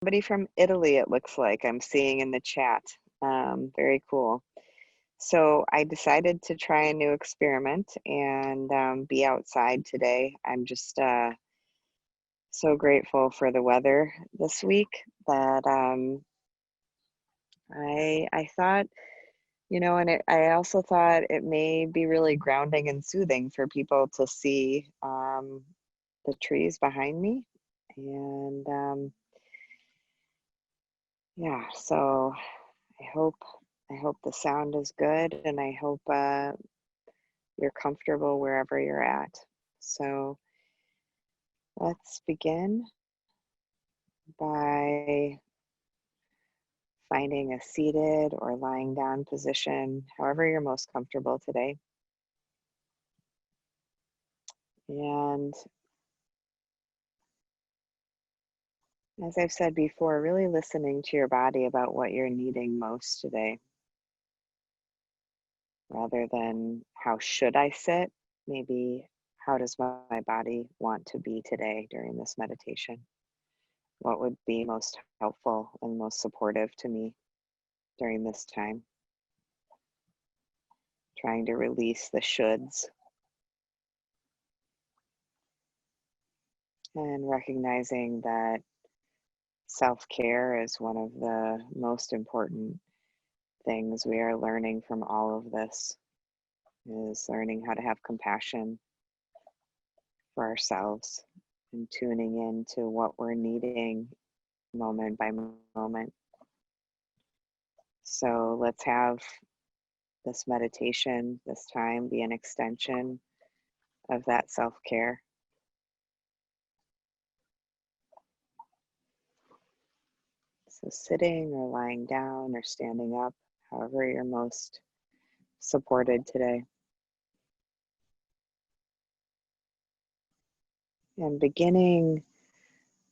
Somebody from Italy, it looks like I'm seeing in the chat. Very cool. So I decided to try a new experiment and be outside today. I'm just so grateful for the weather this week that I thought, I also thought it may be really grounding and soothing for people to see the trees behind me. And yeah, so I hope I hope the sound is good, and I hope you're comfortable wherever you're at. So let's begin by finding a seated or lying down position, however you're most comfortable today. And as I've said before, really listening to your body about what you're needing most today, rather than how should I sit, maybe how does my body want to be today during this meditation? What would be most helpful and most supportive to me during this time? Trying to release the shoulds and recognizing that self-care is one of the most important things we are learning from all of this, is learning how to have compassion for ourselves and tuning into what we're needing moment by moment. So let's have this meditation, this time, be an extension of that self-care. So sitting or lying down or standing up, however you're most supported today. And beginning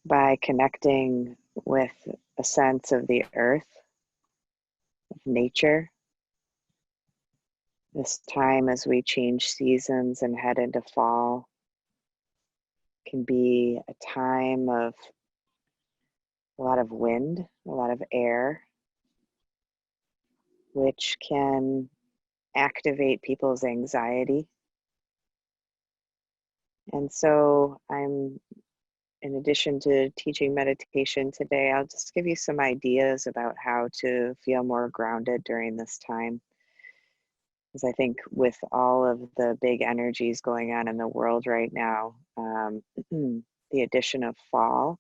by connecting with a sense of the earth, of nature. This time as we change seasons and head into fall can be a time of a lot of wind, a lot of air, which can activate people's anxiety. And so in addition to teaching meditation today, I'll just give you some ideas about how to feel more grounded during this time. Because I think with all of the big energies going on in the world right now, the addition of fall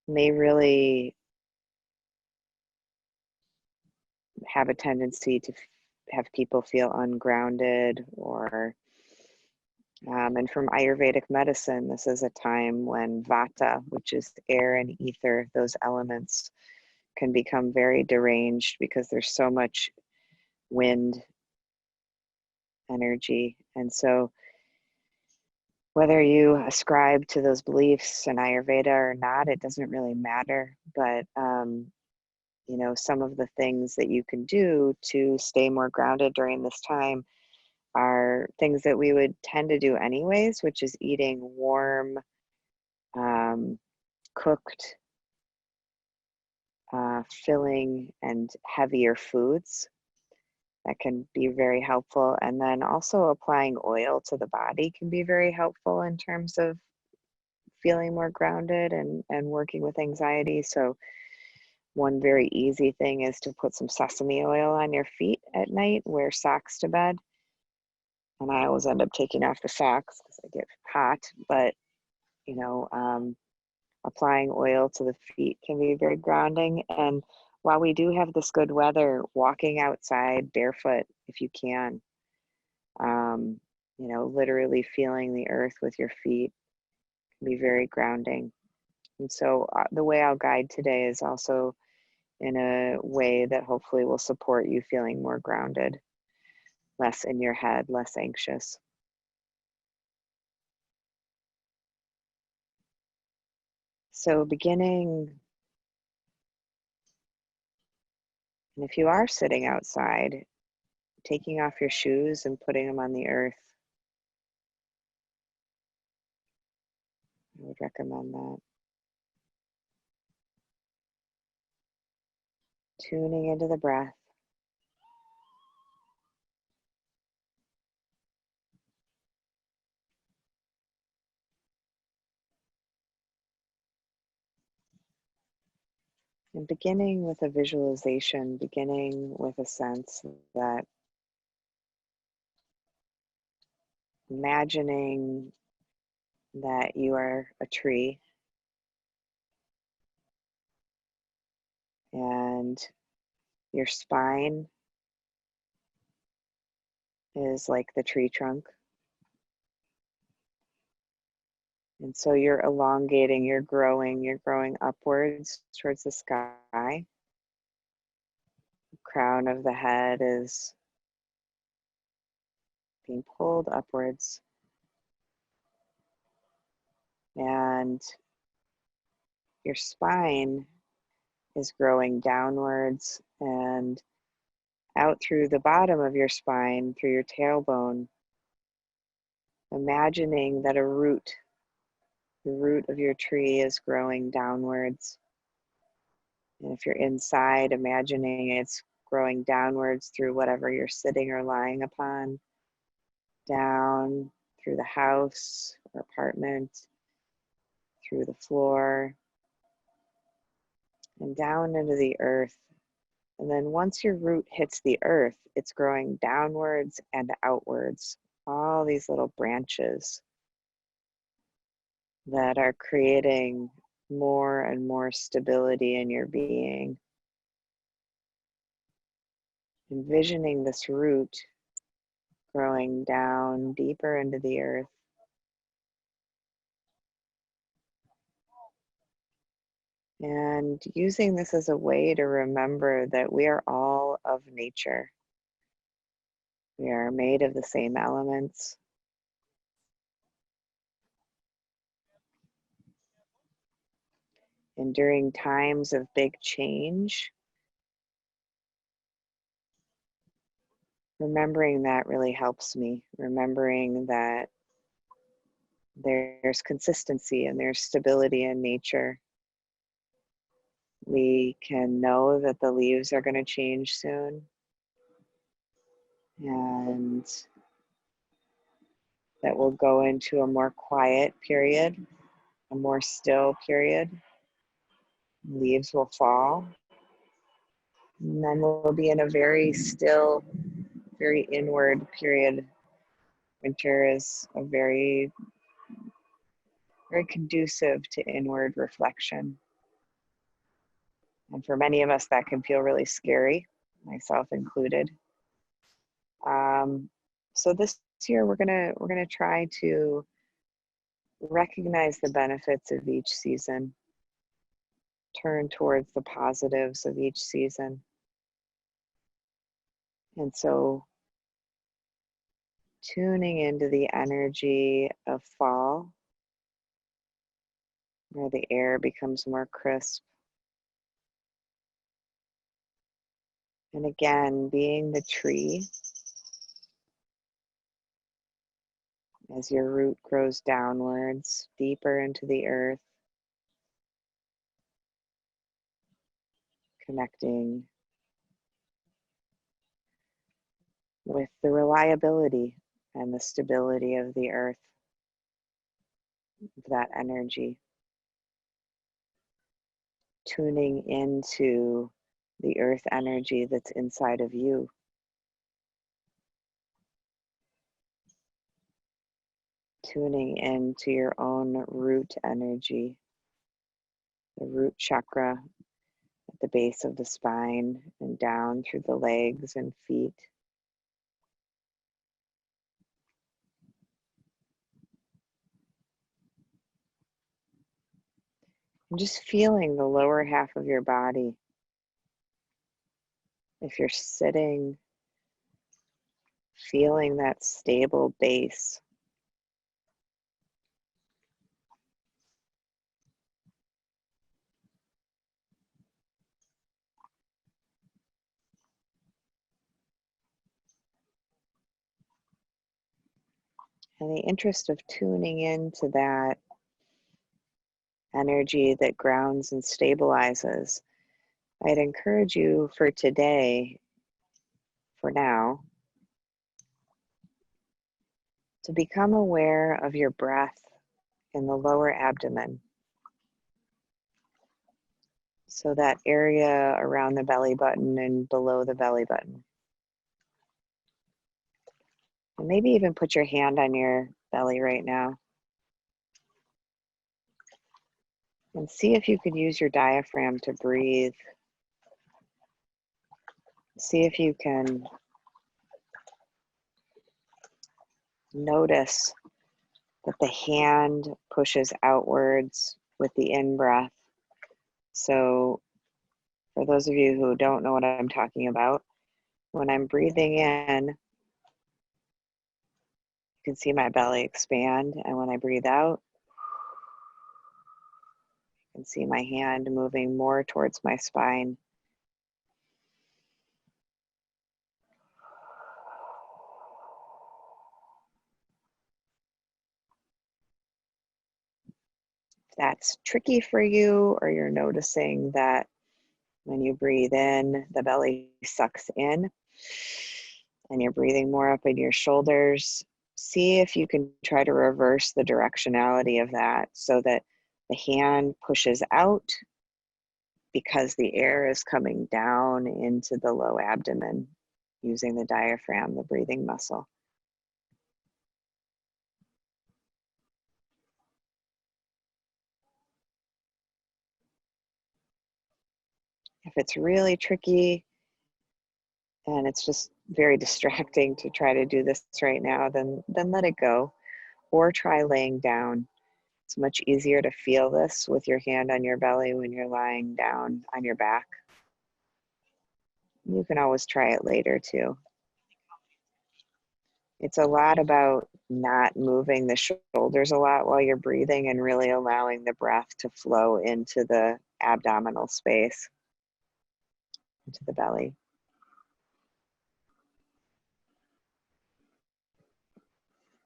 may really have a tendency to have people feel ungrounded and from Ayurvedic medicine, this is a time when vata, which is air and ether, those elements can become very deranged because there's so much wind energy. And so whether you ascribe to those beliefs in Ayurveda or not, it doesn't really matter. But some of the things that you can do to stay more grounded during this time are things that we would tend to do anyways, which is eating warm, cooked, filling, and heavier foods. That can be very helpful. And then also applying oil to the body can be very helpful in terms of feeling more grounded and working with anxiety. So one very easy thing is to put some sesame oil on your feet at night, wear socks to bed. And I always end up taking off the socks because I get hot, but applying oil to the feet can be very grounding. And while we do have this good weather, walking outside barefoot, if you can, literally feeling the earth with your feet can be very grounding. And so the way I'll guide today is also in a way that hopefully will support you feeling more grounded, less in your head, less anxious. So beginning, and if you are sitting outside, taking off your shoes and putting them on the earth, I would recommend that. tuning into the breath. And beginning with a visualization, beginning with a sense that imagining that you are a tree and your spine is like the tree trunk. And so you're elongating, you're growing upwards towards the sky. The crown of the head is being pulled upwards. And your spine is growing downwards and out through the bottom of your spine, through your tailbone, imagining that the root of your tree is growing downwards. And if you're inside, imagining it's growing downwards through whatever you're sitting or lying upon, down through the house or apartment, through the floor, and down into the earth. And then once your root hits the earth, it's growing downwards and outwards. All these little branches that are creating more and more stability in your being. Envisioning this root growing down deeper into the earth. And using this as a way to remember that we are all of nature. We are made of the same elements. And during times of big change, remembering that really helps me. Remembering that there's consistency and there's stability in nature. We can know that the leaves are going to change soon. And that we'll go into a more quiet period, a more still period. Leaves will fall. And then we'll be in a very still, very inward period. Winter is a very, very conducive to inward reflection. And for many of us, that can feel really scary, myself included. So this year, we're gonna try to recognize the benefits of each season, turn towards the positives of each season. And so tuning into the energy of fall, where the air becomes more crisp. And again, being the tree, as your root grows downwards, deeper into the earth, connecting with the reliability and the stability of the earth, of that energy. Tuning into the earth energy that's inside of you. Tuning into your own root energy, the root chakra at the base of the spine and down through the legs and feet. And just feeling the lower half of your body. If you're sitting, feeling that stable base. In the interest of tuning into that energy that grounds and stabilizes, I'd encourage you for today, for now, to become aware of your breath in the lower abdomen. So that area around the belly button and below the belly button. And maybe even put your hand on your belly right now. And see if you could use your diaphragm to breathe. See if you can notice that the hand pushes outwards with the in-breath. So for those of you who don't know what I'm talking about, when I'm breathing in, you can see my belly expand. And when I breathe out, you can see my hand moving more towards my spine. If that's tricky for you, or you're noticing that when you breathe in, the belly sucks in, and you're breathing more up in your shoulders, see if you can try to reverse the directionality of that so that the hand pushes out because the air is coming down into the low abdomen using the diaphragm, the breathing muscle. If it's really tricky and it's just very distracting to try to do this right now, then let it go, or try laying down. It's much easier to feel this with your hand on your belly when you're lying down on your back. You can always try it later too. It's a lot about not moving the shoulders a lot while you're breathing and really allowing the breath to flow into the abdominal space, into the belly.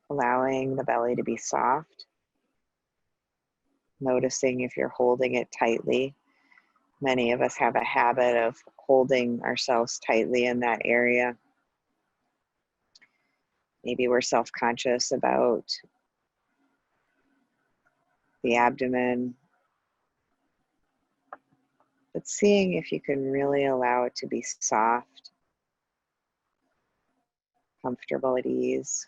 Allowing the belly to be soft. Noticing if you're holding it tightly. Many of us have a habit of holding ourselves tightly in that area. Maybe we're self-conscious about the abdomen, but seeing if you can really allow it to be soft, comfortable at ease.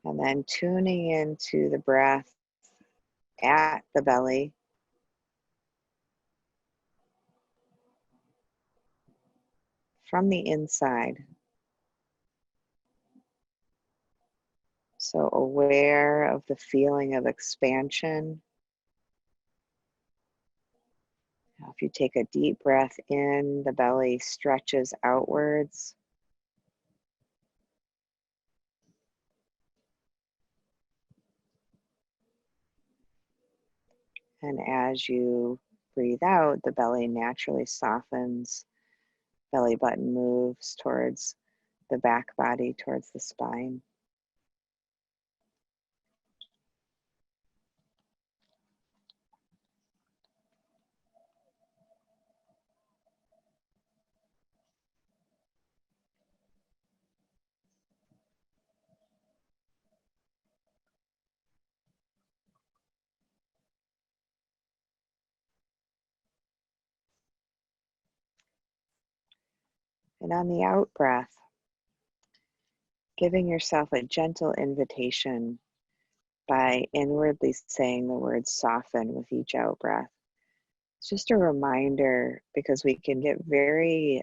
And then tuning into the breath at the belly. From the inside. So aware of the feeling of expansion. Now, if you take a deep breath in, the belly stretches outwards. And as you breathe out, the belly naturally softens. Belly button moves towards the back body, towards the spine. And on the out breath, giving yourself a gentle invitation by inwardly saying the word soften with each out breath. It's just a reminder, because we can get very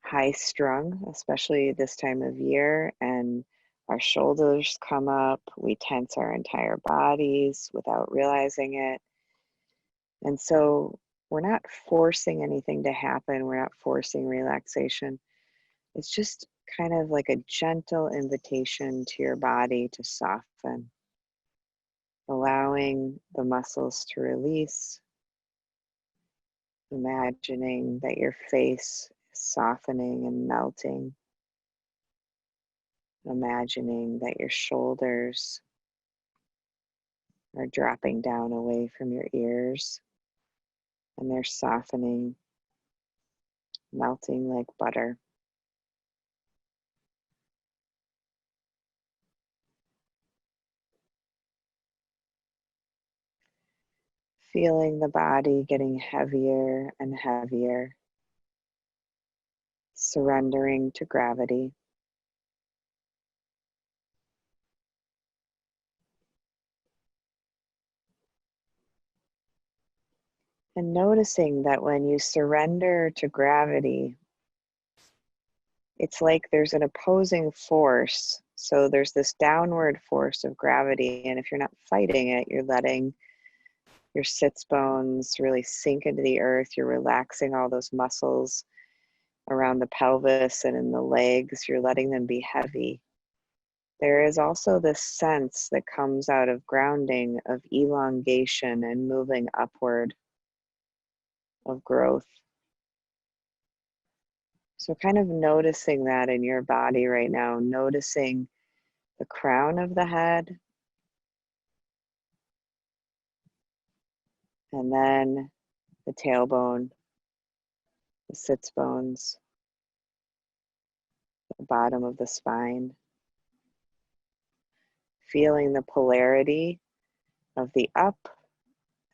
high strung, especially this time of year, and our shoulders come up, we tense our entire bodies without realizing it. And so we're not forcing anything to happen, we're not forcing relaxation. It's just kind of like a gentle invitation to your body to soften, allowing the muscles to release, imagining that your face is softening and melting. Imagining that your shoulders are dropping down away from your ears and they're softening, melting like butter. Feeling the body getting heavier and heavier, surrendering to gravity. And noticing that when you surrender to gravity, it's like there's an opposing force. So there's this downward force of gravity, and if you're not fighting it, you're letting your sits bones really sink into the earth. You're relaxing all those muscles around the pelvis and in the legs. You're letting them be heavy. There is also this sense that comes out of grounding of elongation and moving upward, of growth. So kind of noticing that in your body right now, noticing the crown of the head, and then the tailbone, the sits bones, the bottom of the spine. Feeling the polarity of the up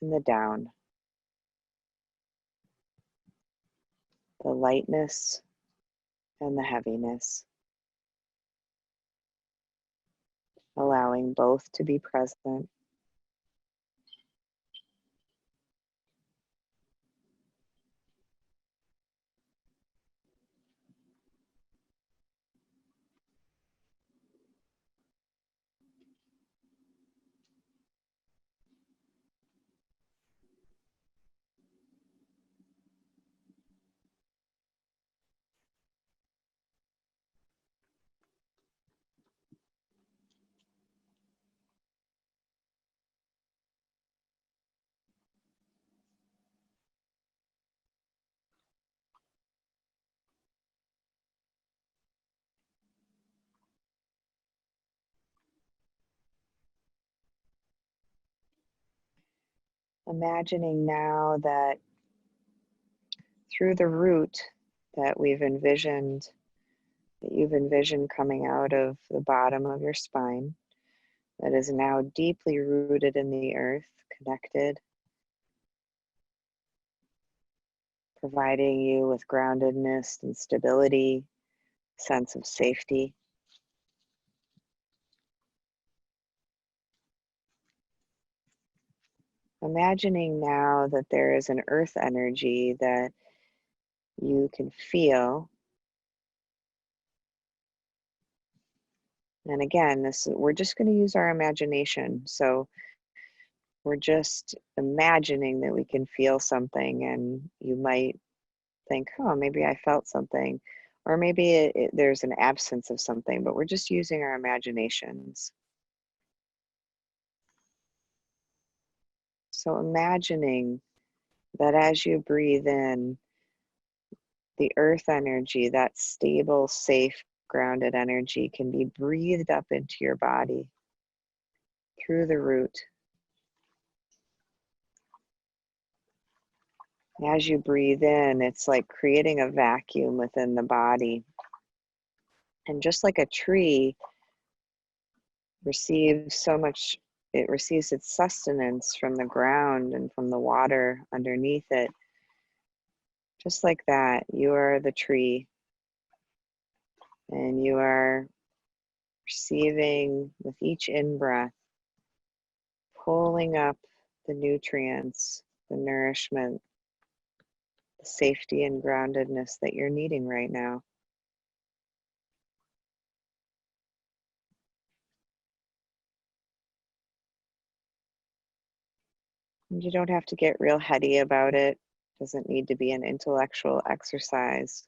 and the down, the lightness and the heaviness, allowing both to be present. Imagining now that through the root that you've envisioned coming out of the bottom of your spine, that is now deeply rooted in the earth, connected, providing you with groundedness and stability, sense of safety. Imagining now that there is an earth energy that you can feel. And again, we're just going to use our imagination. So we're just imagining that we can feel something, and you might think, oh, maybe I felt something, or maybe there's an absence of something, but we're just using our imaginations. So imagining that as you breathe in, the earth energy, that stable, safe, grounded energy can be breathed up into your body through the root. As you breathe in, it's like creating a vacuum within the body. And just like a tree receives it receives its sustenance from the ground and from the water underneath it. Just like that, you are the tree, and you are receiving with each in-breath, pulling up the nutrients, the nourishment, the safety and groundedness that you're needing right now. And you don't have to get real heady about it. It doesn't need to be an intellectual exercise.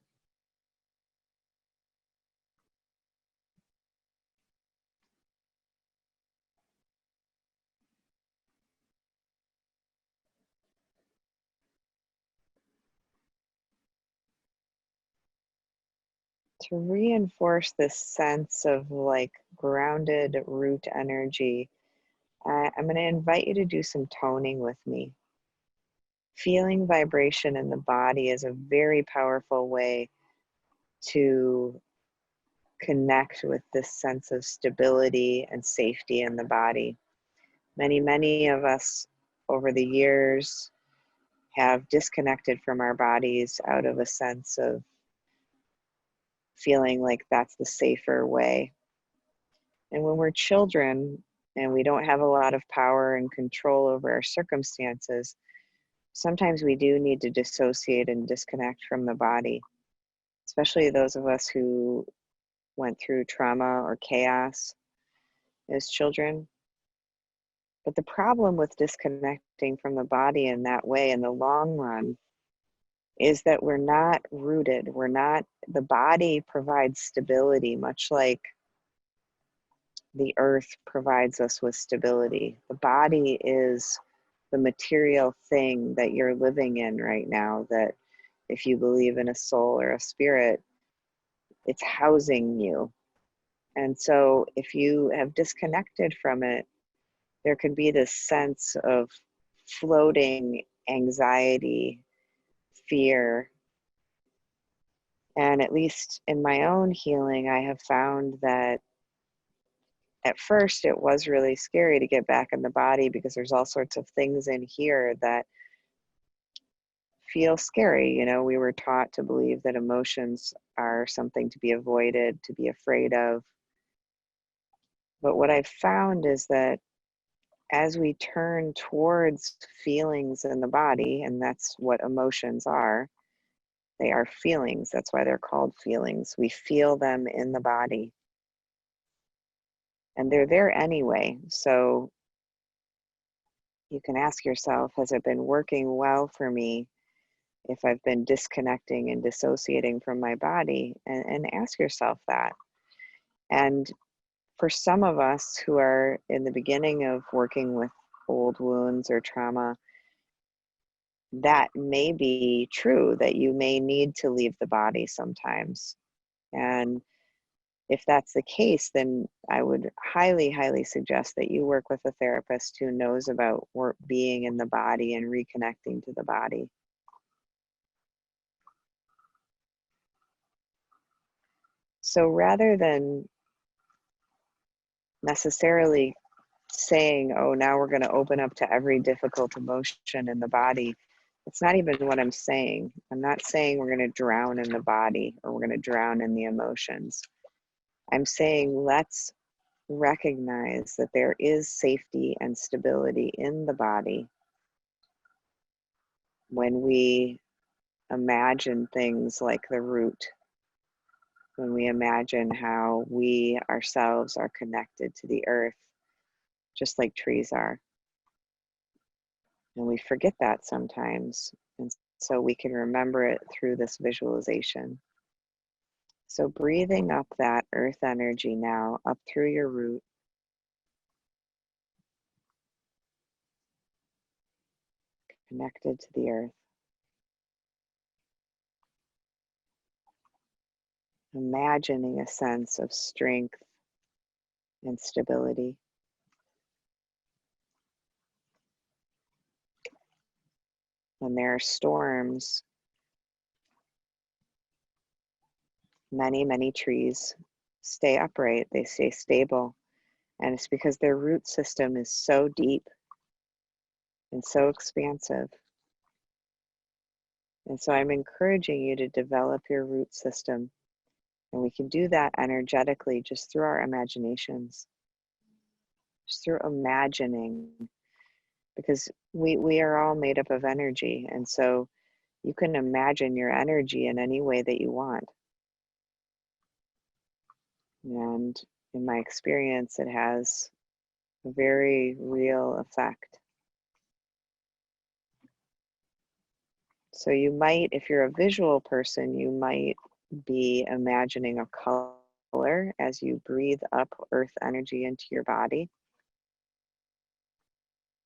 to reinforce this sense of like grounded root energy, I'm going to invite you to do some toning with me. Feeling vibration in the body is a very powerful way to connect with this sense of stability and safety in the body. Many of us over the years have disconnected from our bodies out of a sense of feeling like that's the safer way. And when we're children and we don't have a lot of power and control over our circumstances, sometimes we do need to dissociate and disconnect from the body, especially those of us who went through trauma or chaos as children. But the problem with disconnecting from the body in that way in the long run is that we're not rooted. The body provides stability, much like the earth provides us with stability. The body is the material thing that you're living in right now, that if you believe in a soul or a spirit, it's housing you. And so if you have disconnected from it, there can be this sense of floating anxiety, fear. And at least in my own healing, I have found that at first it was really scary to get back in the body because there's all sorts of things in here that feel scary. You know, we were taught to believe that emotions are something to be avoided, to be afraid of. But what I've found is that as we turn towards feelings in the body, and that's what emotions are, they are feelings. That's why they're called feelings. We feel them in the body. And they're there anyway. So you can ask yourself, has it been working well for me if I've been disconnecting and dissociating from my body? And ask yourself that. And for some of us who are in the beginning of working with old wounds or trauma, that may be true, that you may need to leave the body sometimes. And if that's the case, then I would highly suggest that you work with a therapist who knows about being in the body and reconnecting to the body. So rather than necessarily saying, oh, now we're going to open up to every difficult emotion in the body, it's not even what I'm saying. I'm not saying we're going to drown in the body or we're going to drown in the emotions. I'm saying let's recognize that there is safety and stability in the body when we imagine things like the root, when we imagine how we ourselves are connected to the earth, just like trees are. And we forget that sometimes. And so we can remember it through this visualization. So breathing up that earth energy now, up through your root. Connected to the earth. Imagining a sense of strength and stability. When there are storms, many trees stay upright, they stay stable. And it's because their root system is so deep and so expansive. And so I'm encouraging you to develop your root system. And we can do that energetically just through our imaginations, just through imagining, because we are all made up of energy. And so you can imagine your energy in any way that you want. And in my experience, it has a very real effect. So you might, if you're a visual person, you might be imagining a color as you breathe up earth energy into your body.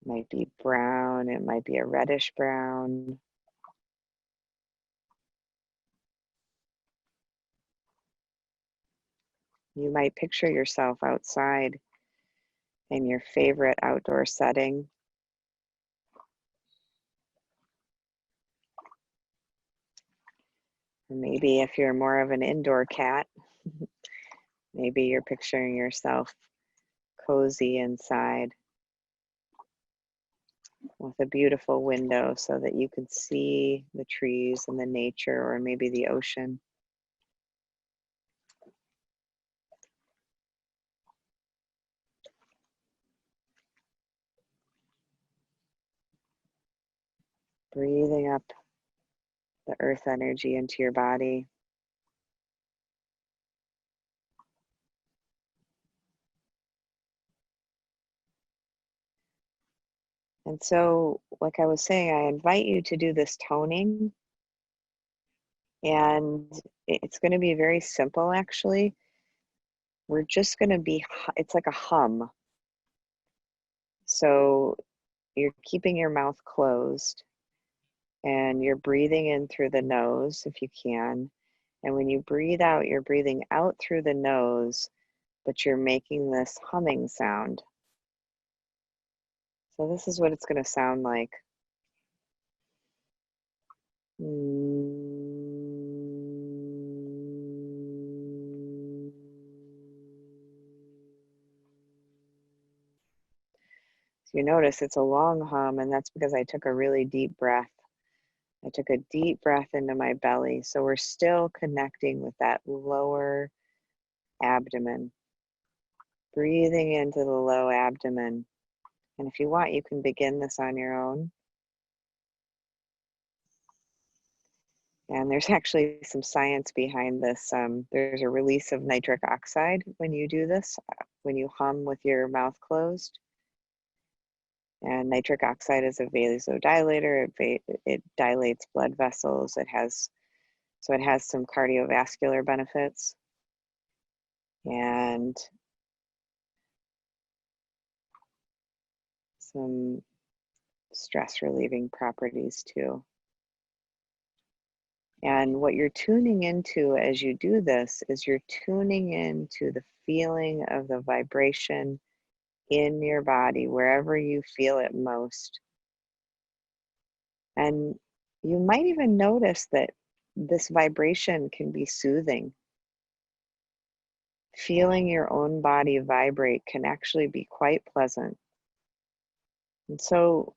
It might be brown, it might be a reddish brown. You might picture yourself outside in your favorite outdoor setting. Or maybe if you're more of an indoor cat, maybe you're picturing yourself cozy inside with a beautiful window so that you can see the trees and the nature, or maybe the ocean. Breathing up the earth energy into your body. And so, like I was saying, I invite you to do this toning, and it's going to be very simple actually. We're just going to be, it's like a hum. So you're keeping your mouth closed and you're breathing in through the nose if you can. And when you breathe out, you're breathing out through the nose, but you're making this humming sound. So this is what it's going to sound like. So you notice it's a long hum, and that's because I took a really deep breath. I took a deep breath into my belly. So we're still connecting with that lower abdomen, breathing into the low abdomen. And if you want, you can begin this on your own. And there's actually some science behind this. There's a release of nitric oxide when you do this, when you hum with your mouth closed. And nitric oxide is a vasodilator. It dilates blood vessels. It has some cardiovascular benefits and some stress relieving properties too. And what you're tuning into as you do this is you're tuning into the feeling of the vibration in your body, wherever you feel it most. And you might even notice that this vibration can be soothing. Feeling your own body vibrate can actually be quite pleasant. And so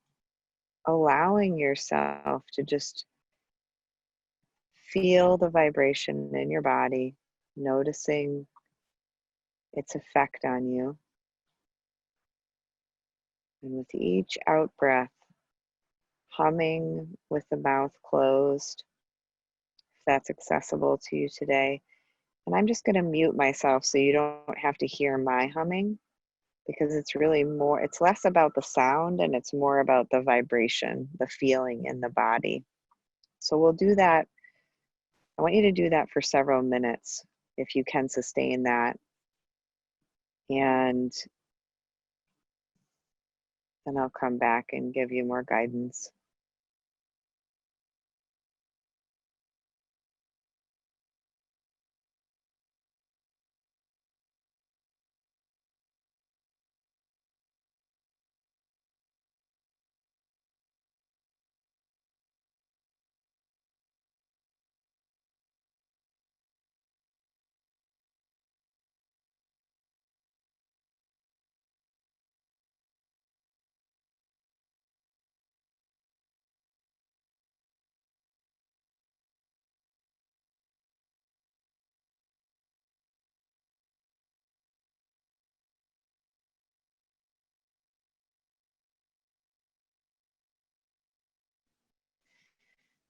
allowing yourself to just feel the vibration in your body, noticing its effect on you. And with each out breath, humming with the mouth closed, if that's accessible to you today. And I'm just going to mute myself so you don't have to hear my humming, because it's really more, it's less about the sound and it's more about the vibration, the feeling in the body. So we'll do that. I want you to do that for several minutes if you can sustain that. And then I'll come back and give you more guidance.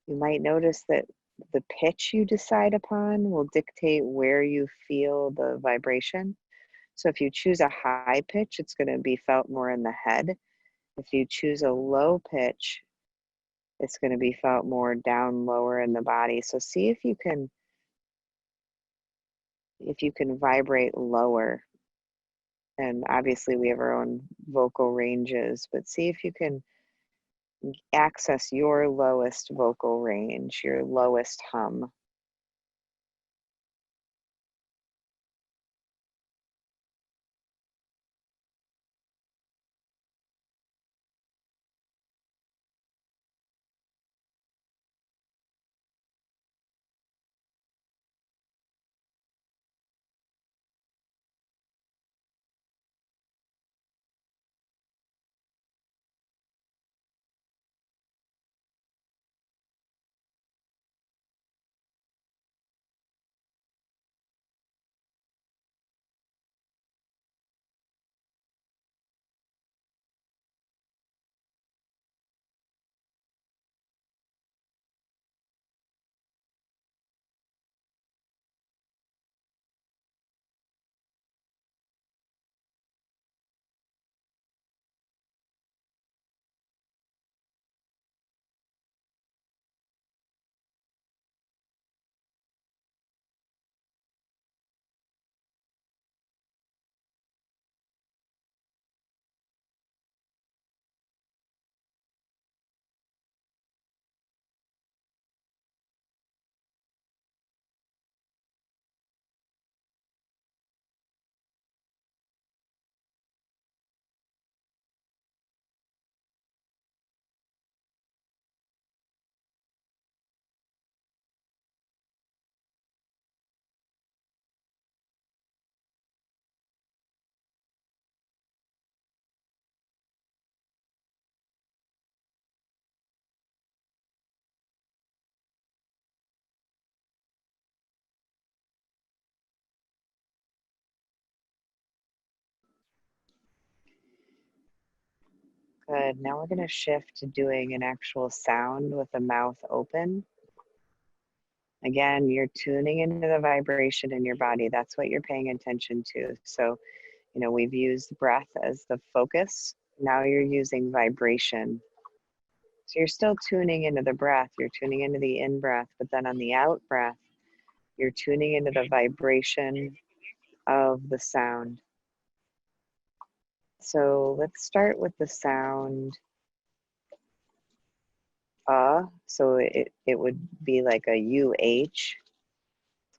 You might notice that the pitch you decide upon will dictate where you feel the vibration. So if you choose a high pitch, it's going to be felt more in the head. If you choose a low pitch, it's going to be felt more down lower in the body. So see if you can vibrate lower. And obviously we have our own vocal ranges, but see if you can access your lowest vocal range, your lowest hum. Good. Now we're going to shift to doing an actual sound with the mouth open. Again, you're tuning into the vibration in your body. That's what you're paying attention to. So, we've used breath as the focus. Now you're using vibration. So you're still tuning into the breath. You're tuning into the in breath, but then on the out breath, you're tuning into the vibration of the sound. So let's start with the sound so it would be like a UH,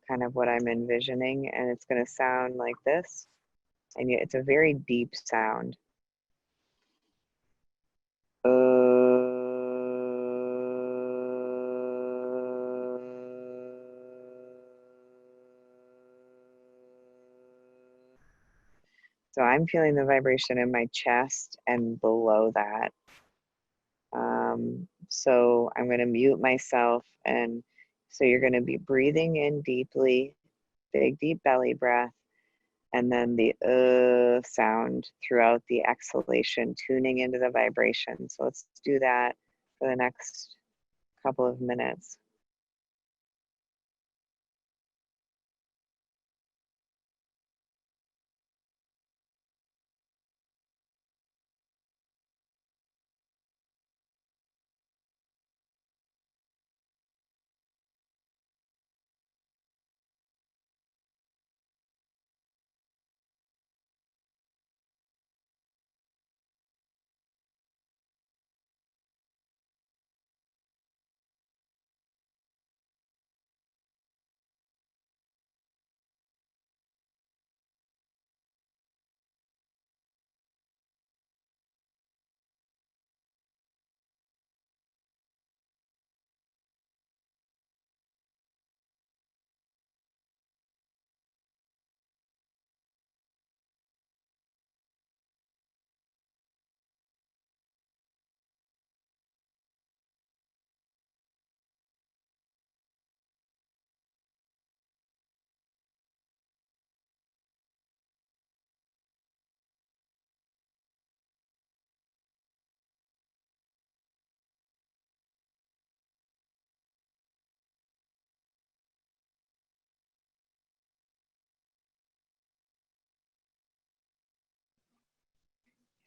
kind of what I'm envisioning, and it's going to sound like this. And it's a very deep sound. So I'm feeling the vibration in my chest and below that. So I'm going to mute myself, and so you're going to be breathing in deeply, big deep belly breath, and then the sound throughout the exhalation, tuning into the vibration. So let's do that for the next couple of minutes.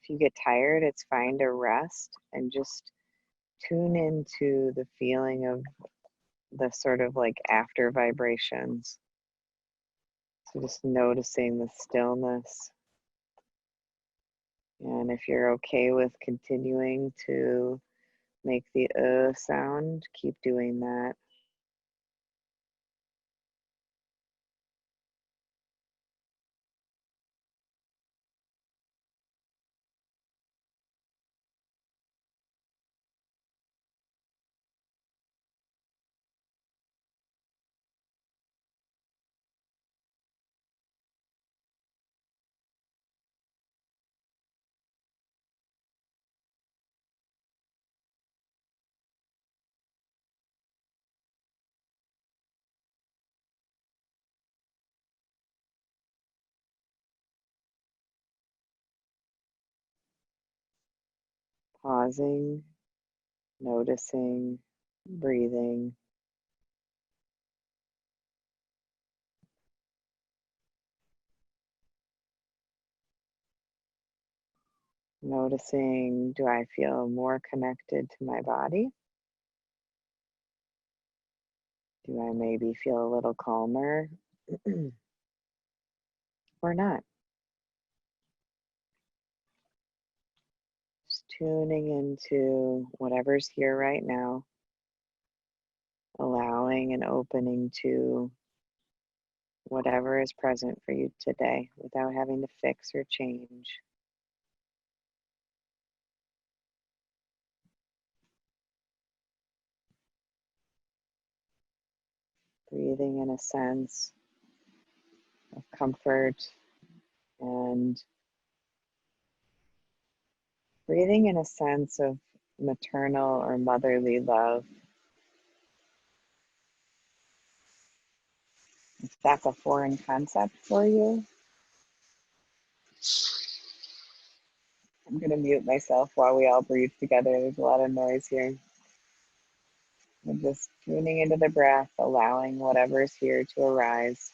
If you get tired, it's fine to rest and just tune into the feeling of the sort of like after vibrations. So just noticing the stillness. And if you're okay with continuing to make the sound, keep doing that. Pausing, noticing, breathing. Noticing, do I feel more connected to my body? Do I maybe feel a little calmer or not? Just tuning into whatever's here right now, allowing and opening to whatever is present for you today without having to fix or change. Breathing in a sense of comfort and breathing in a sense of maternal or motherly love. If that's a foreign concept for you, I'm going to mute myself while we all breathe together. There's a lot of noise here. We're just tuning into the breath, allowing whatever's here to arise.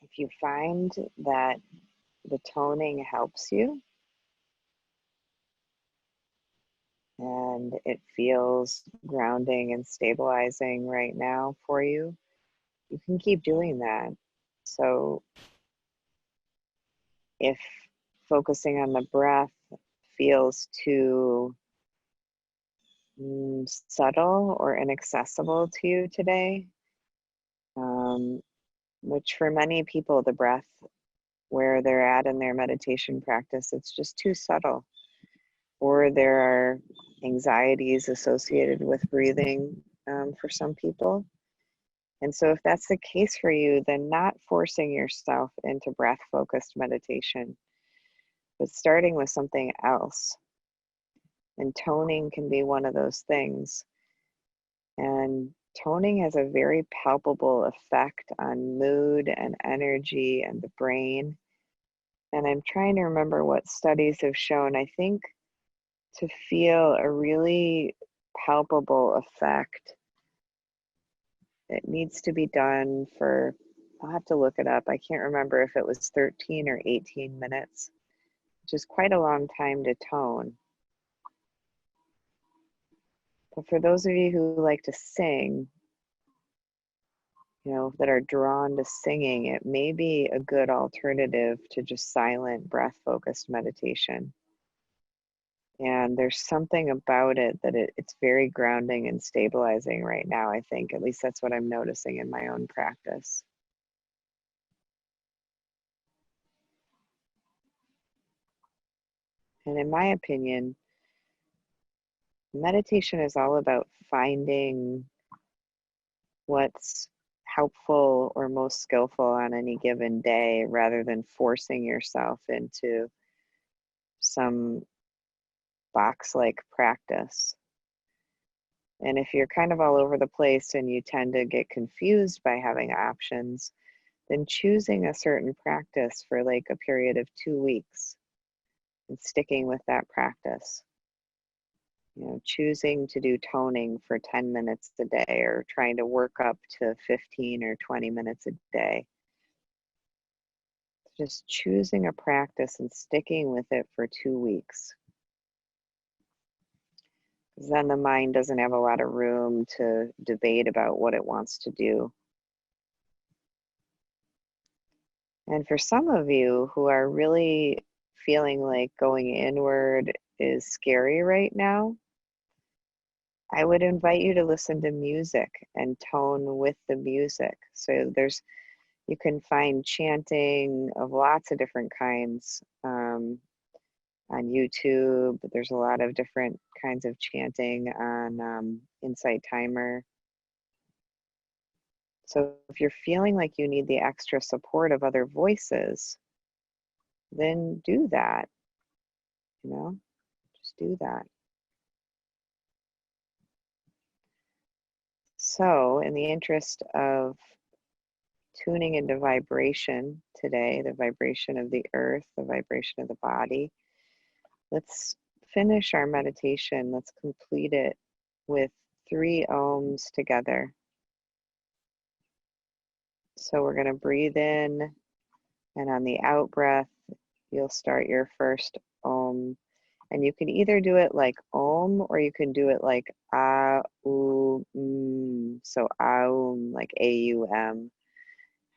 If you find that the toning helps you and it feels grounding and stabilizing right now for you, you can keep doing that. So if focusing on the breath feels too subtle or inaccessible to you today, which for many people, the breath where they're at in their meditation practice, it's just too subtle, or there are anxieties associated with breathing for some people. And so, if that's the case for you, then not forcing yourself into breath focused meditation, but starting with something else. And toning can be one of those things. And toning has a very palpable effect on mood and energy and the brain. And I'm trying to remember what studies have shown. I think to feel a really palpable effect, it needs to be done for, I'll have to look it up. I can't remember if it was 13 or 18 minutes, which is quite a long time to tone. But for those of you who like to sing, that are drawn to singing, it may be a good alternative to just silent breath focused meditation. And there's something about it that it's very grounding and stabilizing right now, I think. At least that's what I'm noticing in my own practice. And in my opinion, meditation is all about finding what's helpful or most skillful on any given day rather than forcing yourself into some box like practice. And if you're kind of all over the place and you tend to get confused by having options, then choosing a certain practice for like a period of 2 weeks and sticking with that practice. You know, choosing to do toning for 10 minutes a day or trying to work up to 15 or 20 minutes a day. Just choosing a practice and sticking with it for 2 weeks. Then the mind doesn't have a lot of room to debate about what it wants to do. And for some of you who are really feeling like going inward is scary right now, I would invite you to listen to music and tone with the music. So you can find chanting of lots of different kinds on YouTube. There's a lot of different kinds of chanting on Insight Timer. So if you're feeling like you need the extra support of other voices, then do that, just do that. So in the interest of tuning into vibration today, the vibration of the earth, the vibration of the body, let's finish our meditation. Let's complete it with 3 ohms together. So we're going to breathe in, and on the out breath, you'll start your first ohm. And you can either do it like om, or you can do it like a-u-m. So aum, like A-U-M,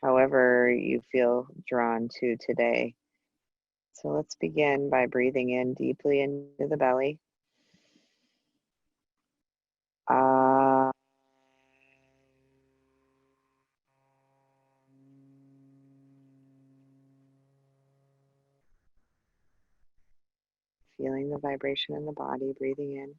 however you feel drawn to today. So let's begin by breathing in deeply into the belly. Feeling the vibration in the body, breathing in.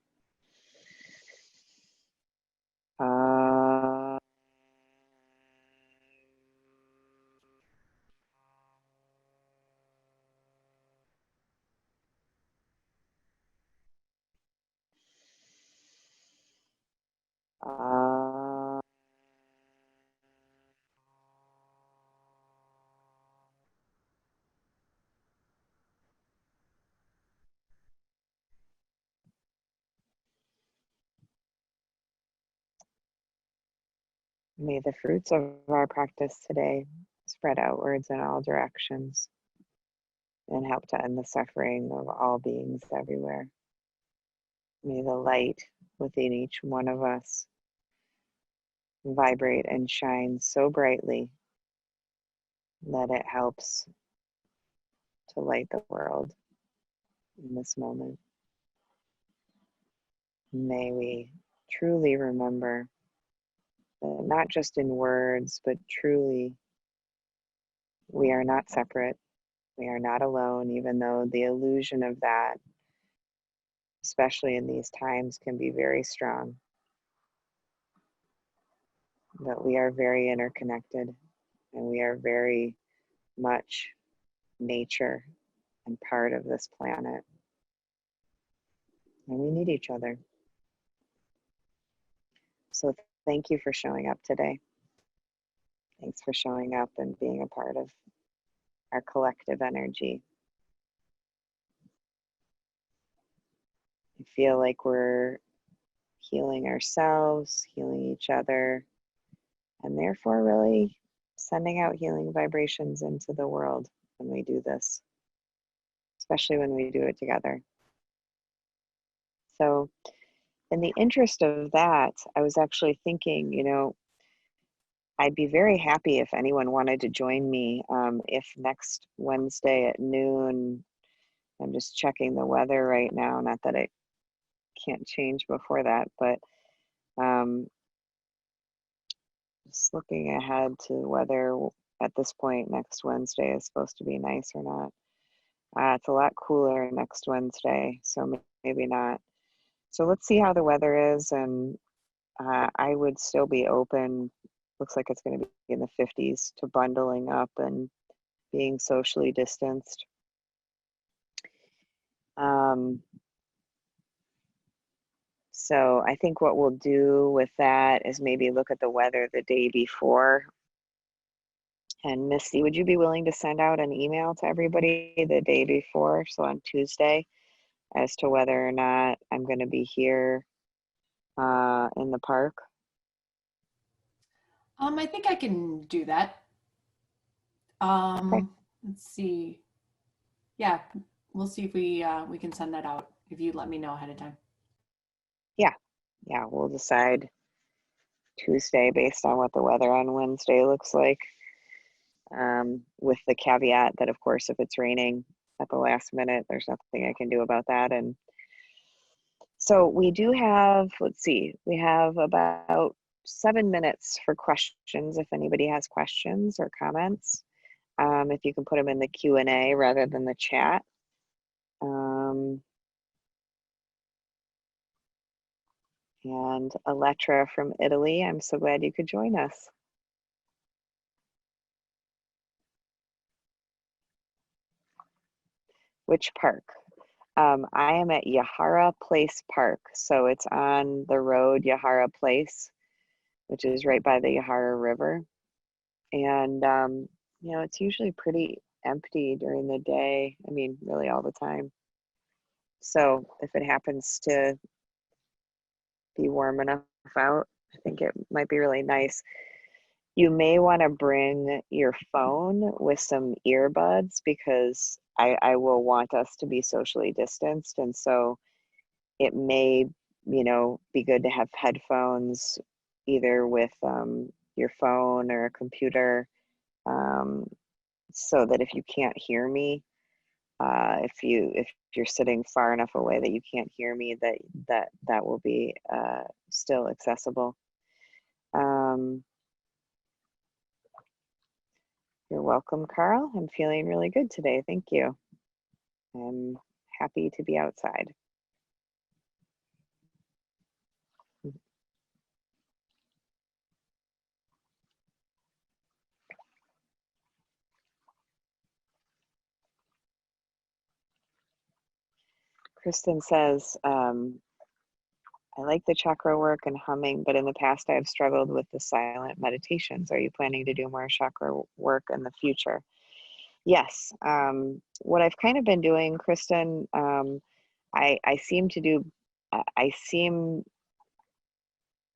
May the fruits of our practice today spread outwards in all directions and help to end the suffering of all beings everywhere. May the light within each one of us vibrate and shine so brightly that it helps to light the world in this moment. May we truly remember that not just in words, but truly we are not separate. We are not alone, even though the illusion of that, especially in these times, can be very strong. But we are very interconnected, and we are very much nature and part of this planet. And we need each other. So thank you for showing up today. Thanks for showing up and being a part of our collective energy. I feel like we're healing ourselves, healing each other, and therefore really sending out healing vibrations into the world when we do this, especially when we do it together. So in the interest of that, I was actually thinking, I'd be very happy if anyone wanted to join me. If next Wednesday at noon, I'm just checking the weather right now, not that it can't change before that, but just looking ahead to whether at this point next Wednesday is supposed to be nice or not. It's a lot cooler next Wednesday, so maybe not. So let's see how the weather is, and I would still be open. Looks like it's going to be in the 50s to bundling up and being socially distanced. So I think what we'll do with that is maybe look at the weather the day before. And Misty, would you be willing to send out an email to everybody the day before, so on Tuesday, as to whether or not I'm going to be here in the park? I think I can do that. Okay. Let's see. Yeah, we'll see if we can send that out if you let me know ahead of time. Yeah. Yeah. We'll decide Tuesday based on what the weather on Wednesday looks like. With the caveat that, of course, if it's raining at the last minute, there's nothing I can do about that. And so we do have, let's see, we have about 7 minutes for questions if anybody has questions or comments. If you can put them in the Q&A rather than the chat. And Elettra from Italy, I'm so glad you could join us. Which park? I am at Yahara Place Park. So it's on the road, Yahara Place, which is right by the Yahara River. And, you know, it's usually pretty empty during the day. I mean, really all the time. So if it happens to be warm enough out, I think it might be really nice. You may want to bring your phone with some earbuds because I will want us to be socially distanced. And so it may, you know, be good to have headphones either with your phone or a computer, so that if you can't hear me, if you're sitting far enough away that you can't hear me, that will be still accessible. Um, you're welcome, Carl. I'm feeling really good today. Thank you. I'm happy to be outside. Kristen says, I like the chakra work and humming, but in the past I've struggled with the silent meditations. Are you planning to do more chakra work in the future? Yes. What I've kind of been doing, Kristen, I seem to do, I seem,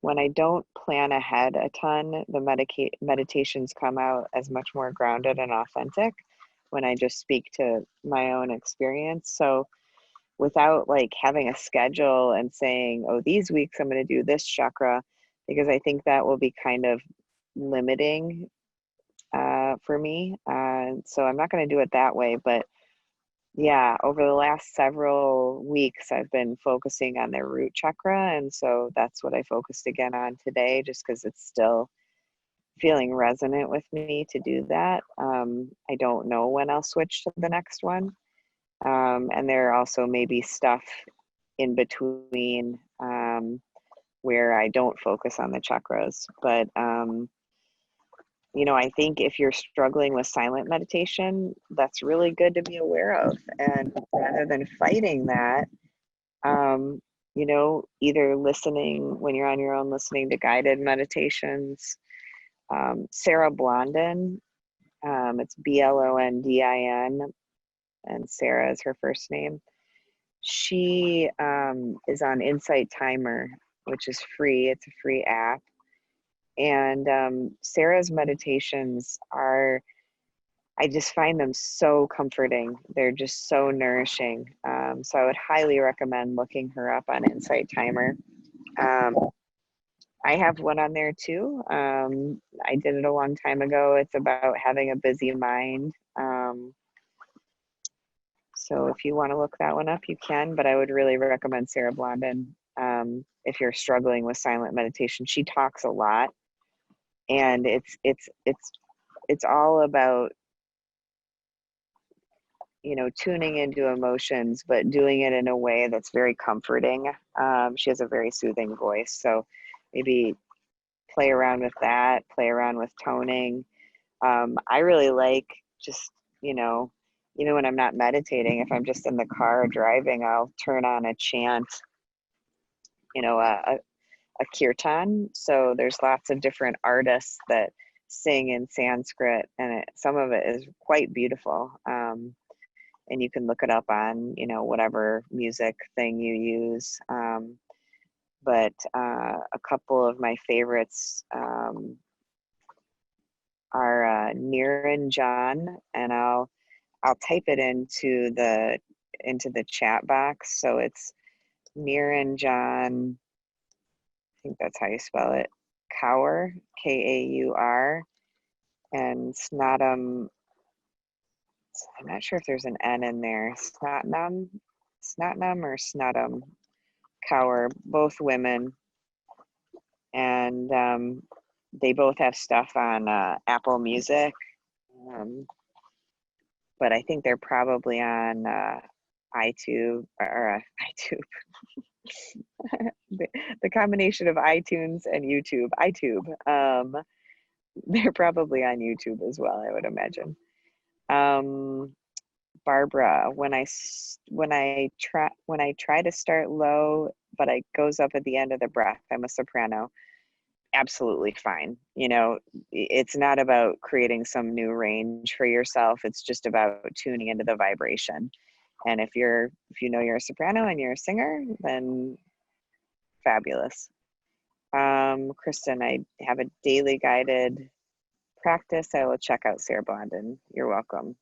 when I don't plan ahead a ton, the meditations come out as much more grounded and authentic when I just speak to my own experience. So without like having a schedule and saying, oh, these weeks I'm going to do this chakra, because I think that will be kind of limiting for me. So I'm not going to do it that way. But yeah, over the last several weeks, I've been focusing on the root chakra. And so that's what I focused again on today, just because it's still feeling resonant with me to do that. I don't know when I'll switch to the next one. And there also may be stuff in between where I don't focus on the chakras. But, you know, I think if you're struggling with silent meditation, that's really good to be aware of. And rather than fighting that, you know, either listening when you're on your own, listening to guided meditations. Sarah Blondin, it's Blondin, and Sarah is her first name. She is on Insight Timer, which is free. It's a free app. And Sarah's meditations are, I just find them so comforting. They're just so nourishing. So I would highly recommend looking her up on Insight Timer. Um, I have one on there too. I did it a long time ago. It's about having a busy mind. So if you want to look that one up, you can, but I would really recommend Sarah Blondin if you're struggling with silent meditation. She talks a lot, and it's all about, you know, tuning into emotions, but doing it in a way that's very comforting. She has a very soothing voice, so maybe play around with that, play around with toning. I really like just, you know, even when I'm not meditating, if I'm just in the car driving, I'll turn on a chant a kirtan. So there's lots of different artists that sing in Sanskrit, and some of it is quite beautiful. And you can look it up on, whatever music thing you use. But a couple of my favorites are Niranjan, and I'll type it into the chat box. So it's Niranjan. I think that's how you spell it. Kaur, Kaur, and Snatam. I'm not sure if there's an N in there. Snotnum or Snotum Kaur, both women, and they both have stuff on Apple Music, but I think they're probably on iTunes or iTunes. the combination of iTunes and YouTube, iTube. They're probably on YouTube as well, I would imagine. Barbara, when I try to start low, but it goes up at the end of the breath. I'm a soprano. Absolutely fine. It's not about creating some new range for yourself. It's just about tuning into the vibration. And if you know you're a soprano and you're a singer, then fabulous. Kristen, I have a daily guided practice. I will check out Sarah Blondin. You're welcome.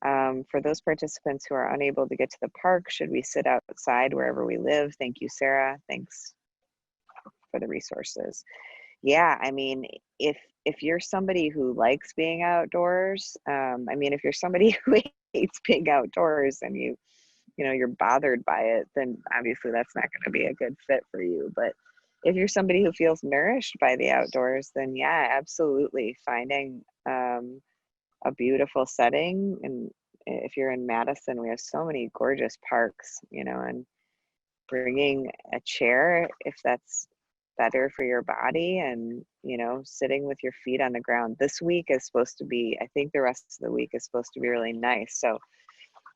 For those participants who are unable to get to the park, should we sit outside wherever we live? Thank you, Sarah. Thanks for the resources. Yeah, I mean, if you're somebody who likes being outdoors, if you're somebody who hates being outdoors and you're bothered by it, then obviously that's not going to be a good fit for you. But if you're somebody who feels nourished by the outdoors, then yeah, absolutely finding a beautiful setting. And if you're in Madison, we have so many gorgeous parks, and bringing a chair if that's better for your body, and sitting with your feet on the ground. This week is supposed to be, I think the rest of the week is supposed to be really nice. So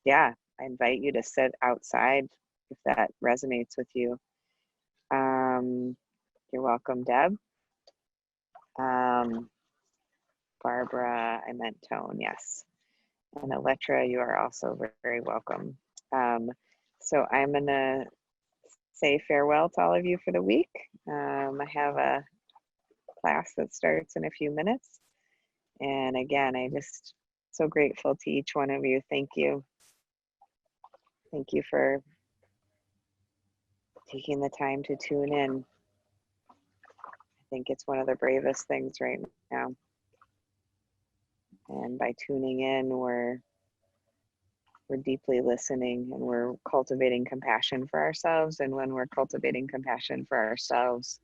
yeah, I invite you to sit outside if that resonates with you. You're welcome, Deb. Barbara, I meant Tone, yes. And Electra, you are also very welcome. So I'm gonna say farewell to all of you for the week. I have a class that starts in a few minutes. And again, I just so grateful to each one of you. Thank you. Thank you for taking the time to tune in. I think it's one of the bravest things right now. And by tuning in, we're deeply listening, and we're cultivating compassion for ourselves. And when we're cultivating compassion for ourselves,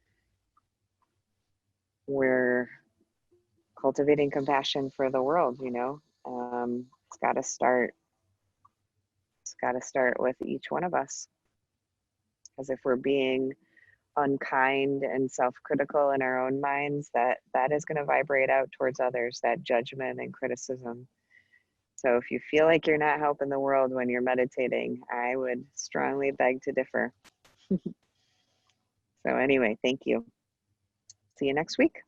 we're cultivating compassion for the world. It's got to start with each one of us, because if we're being unkind and self-critical in our own minds, that is going to vibrate out towards others, that judgment and criticism. So if you feel like you're not helping the world when you're meditating, I would strongly beg to differ. So anyway, thank you. See you next week.